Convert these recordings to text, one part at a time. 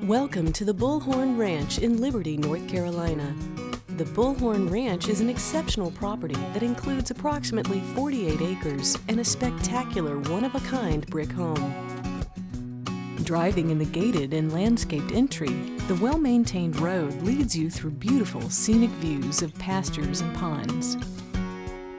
Welcome to the Bullhorn Ranch in Liberty, North Carolina. The Bullhorn Ranch is an exceptional property that includes approximately 48 acres and a spectacular one-of-a-kind brick home. Driving in the gated and landscaped entry, the well-maintained road leads you through beautiful scenic views of pastures and ponds.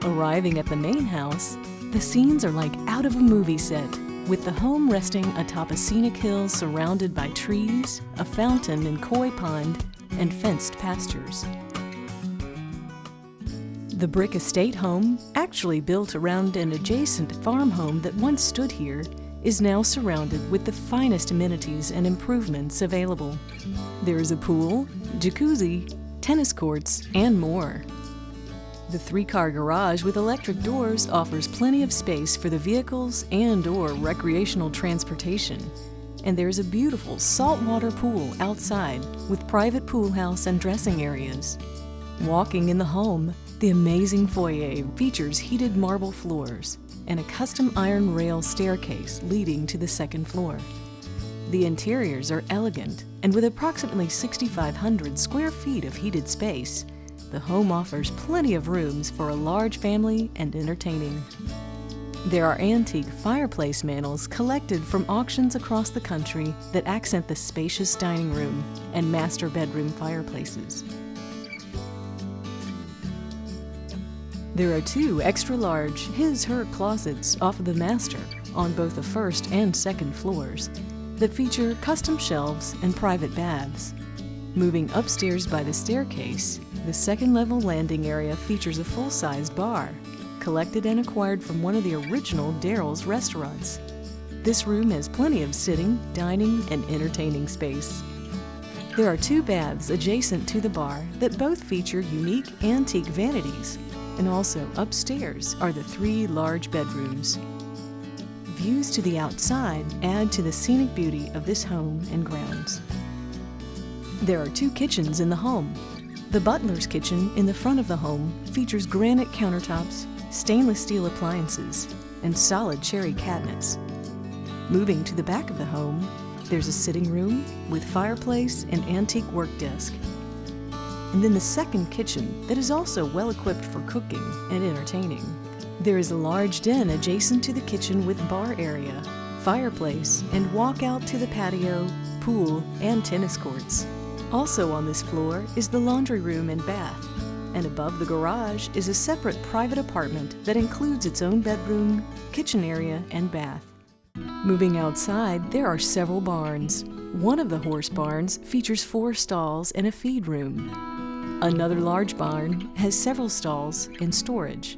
Arriving at the main house, the scenes are like out of a movie set, with the home resting atop a scenic hill surrounded by trees, a fountain and koi pond, and fenced pastures. The brick estate home, actually built around an adjacent farm home that once stood here, is now surrounded with the finest amenities and improvements available. There is a pool, jacuzzi, tennis courts, and more. The 3-car garage with electric doors offers plenty of space for the vehicles and/or recreational transportation. And there's a beautiful saltwater pool outside with private pool house and dressing areas. Walking in the home, the amazing foyer features heated marble floors and a custom iron rail staircase leading to the second floor. The interiors are elegant, and with approximately 6,500 square feet of heated space, the home offers plenty of rooms for a large family and entertaining. There are antique fireplace mantels collected from auctions across the country that accent the spacious dining room and master bedroom fireplaces. There are 2 extra-large his/her closets off of the master on both the first and second floors that feature custom shelves and private baths. Moving upstairs by the staircase, the second-level landing area features a full-sized bar, collected and acquired from one of the original Daryl's restaurants. This room has plenty of sitting, dining, and entertaining space. There are 2 baths adjacent to the bar that both feature unique antique vanities, and also upstairs are the 3 large bedrooms. Views to the outside add to the scenic beauty of this home and grounds. There are 2 kitchens in the home. The butler's kitchen in the front of the home features granite countertops, stainless steel appliances, and solid cherry cabinets. Moving to the back of the home, there's a sitting room with fireplace and antique work desk. And then the second kitchen that is also well equipped for cooking and entertaining. There is a large den adjacent to the kitchen with bar area, fireplace, and walkout to the patio, pool, and tennis courts. Also on this floor is the laundry room and bath, and above the garage is a separate private apartment that includes its own bedroom, kitchen area, and bath. Moving outside, there are several barns. One of the horse barns features 4 stalls and a feed room. Another large barn has several stalls and storage,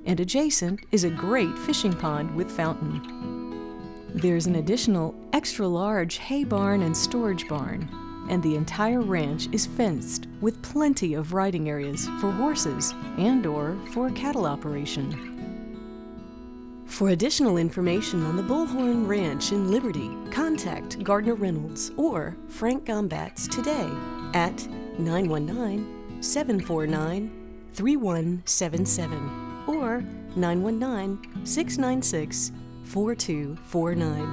and adjacent is a great fishing pond with fountain. There's an additional extra-large hay barn and storage barn, and the entire ranch is fenced with plenty of riding areas for horses and/or for a cattle operation. For additional information on the Bullhorn Ranch in Liberty, contact Gardner Reynolds or Frank Gombatz today at 919-749-3177 or 919-696-4249.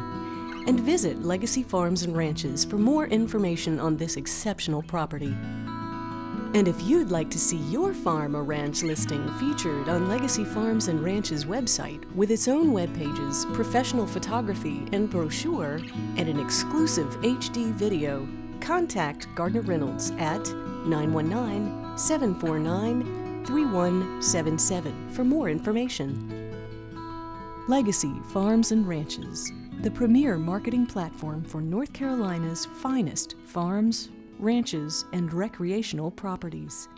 And visit Legacy Farms and Ranches for more information on this exceptional property. And if you'd like to see your farm or ranch listing featured on Legacy Farms and Ranches website with its own web pages, professional photography and brochure, and an exclusive HD video, contact Gardner Reynolds at 919-749-3177 for more information. Legacy Farms and Ranches, the premier marketing platform for North Carolina's finest farms, ranches, and recreational properties.